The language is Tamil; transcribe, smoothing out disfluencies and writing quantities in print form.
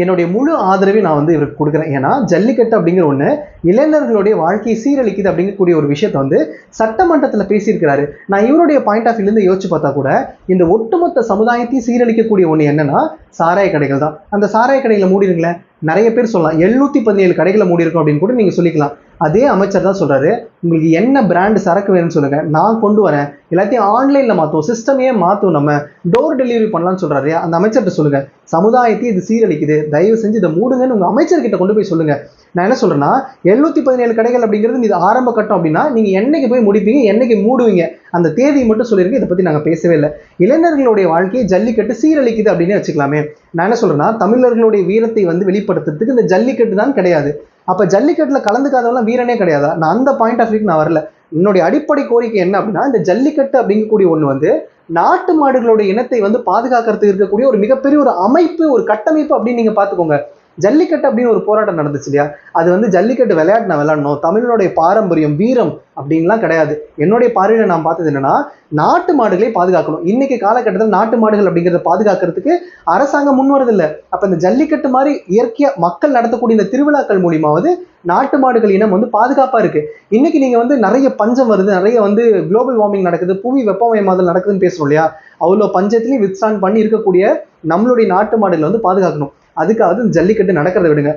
என்னுடைய முழு ஆதரவை நான் வந்து இவருக்கு கொடுக்குறேன். ஏன்னா ஜல்லிக்கட்டு அப்படிங்கிற ஒன்று இளைஞர்களுடைய வாழ்க்கையை சீரழிக்குது அப்படிங்கக்கூடிய ஒரு விஷயத்த வந்து சட்டமன்றத்தில் பேசியிருக்கிறாரு. நான் இவருடைய பாயிண்ட் ஆஃப் வியூலேருந்து யோசிச்சு பார்த்தா கூட இந்த ஒட்டுமொத்த சமுதாயத்தையும் சீரழிக்கக்கூடிய ஒன்று என்னன்னா சாராய கடைகள் தான். அந்த சாராய கடைகளை மூடிடுங்களேன், நிறைய பேர் சொல்லலாம் 717 கடைகளை மூடி இருக்கும் அப்படின்னு கூட நீங்கள் சொல்லிக்கலாம். அதே அமைச்சர் தான் சொல்றாரு, உங்களுக்கு என்ன பிராண்ட் சரக்கு வேணும்னு சொல்லுங்க, நான் கொண்டு வரேன், எல்லாத்தையும் ஆன்லைன்ல மாற்றுவோம், சிஸ்டமையே மாற்றுவோம், நம்ம டோர் டெலிவரி பண்ணலாம்னு சொல்றாரு. அந்த அமைச்சர்கிட்ட சொல்லுங்க, சமுதாயத்தை இது சீரழிக்குது, தயவு செஞ்சு இதை மூடுங்கன்னு உங்க அமைச்சர்கிட்ட கொண்டு போய் சொல்லுங்க. நான் என்ன சொல்றேன்னா 717 கடைகள் அப்படிங்கிறது இது ஆரம்ப கட்டம் அப்படின்னா நீங்க என்னைக்கு போய் முடிப்பீங்க, என்னைக்கு மூடுவீங்க, அந்த தேதியை மட்டும் சொல்லிருங்க. இதை பத்தி நாங்க பேசவே இல்லை. இளைஞர்களுடைய வாழ்க்கையை ஜல்லிக்கட்டு சீரழிக்குது அப்படின்னு வச்சுக்கலாமே. நான் என்ன சொல்றேன்னா தமிழர்களுடைய வீரத்தை வந்து வெளிப்படுத்துறதுக்கு இந்த ஜல்லிக்கட்டு தான் கிடையாது. அப்ப ஜல்லிக்கட்டுல கலந்துக்காதவெல்லாம் வீரனே கிடையாதா? நான் அந்த பாயிண்ட் ஆஃப் வியூக்கு நான் வரல. என்னுடைய அடிப்படை கோரிக்கை என்ன அப்படின்னா இந்த ஜல்லிக்கட்டு அப்படிங்கக்கூடிய ஒண்ணு வந்து நாட்டு மாடுகளுடைய இனத்தை வந்து பாதுகாக்கிறதுக்கு இருக்கக்கூடிய ஒரு மிகப்பெரிய ஒரு அமைப்பு, ஒரு கட்டமைப்பு அப்படின்னு நீங்க பாத்துக்கோங்க. ஜல்லிக்கட்டு அப்படின்னு ஒரு போராட்டம் நடந்துச்சு இல்லையா, அது வந்து ஜல்லிக்கட்டு விளையாட்டு நான் விளையாடணும், தமிழனுடைய பாரம்பரியம் வீரம் அப்படின்லாம் கிடையாது. என்னுடைய பார்வையில நான் பார்த்தது என்னன்னா நாட்டு மாடுகளை பாதுகாக்கணும். இன்னைக்கு காலகட்டத்தில் நாட்டு மாடுகள் அப்படிங்கிறத பாதுகாக்கிறதுக்கு அரசாங்கம் முன்வரது இல்லை. அப்ப இந்த ஜல்லிக்கட்டு மாதிரி இயற்கையா மக்கள் நடத்தக்கூடிய இந்த திருவிழாக்கள் மூலியமாவது நாட்டு மாடுகள் இனம் வந்து பாதுகாப்பா இருக்கு. இன்னைக்கு நீங்க வந்து நிறைய பஞ்சம் வருது, நிறைய வந்து குளோபல் வார்மிங் நடக்குது, புவி வெப்பமயமாதல் நடக்குதுன்னு பேசுறோம் இல்லையா, அவ்வளோ பஞ்சத்திலையும் வித்ஸ்டாண்ட் பண்ணி இருக்கக்கூடிய நம்மளுடைய நாட்டு மாடுகளை வந்து பாதுகாக்கணும். அதுக்காவது ஜல்லிக்கட்டு நடக்கிறத விடுங்க.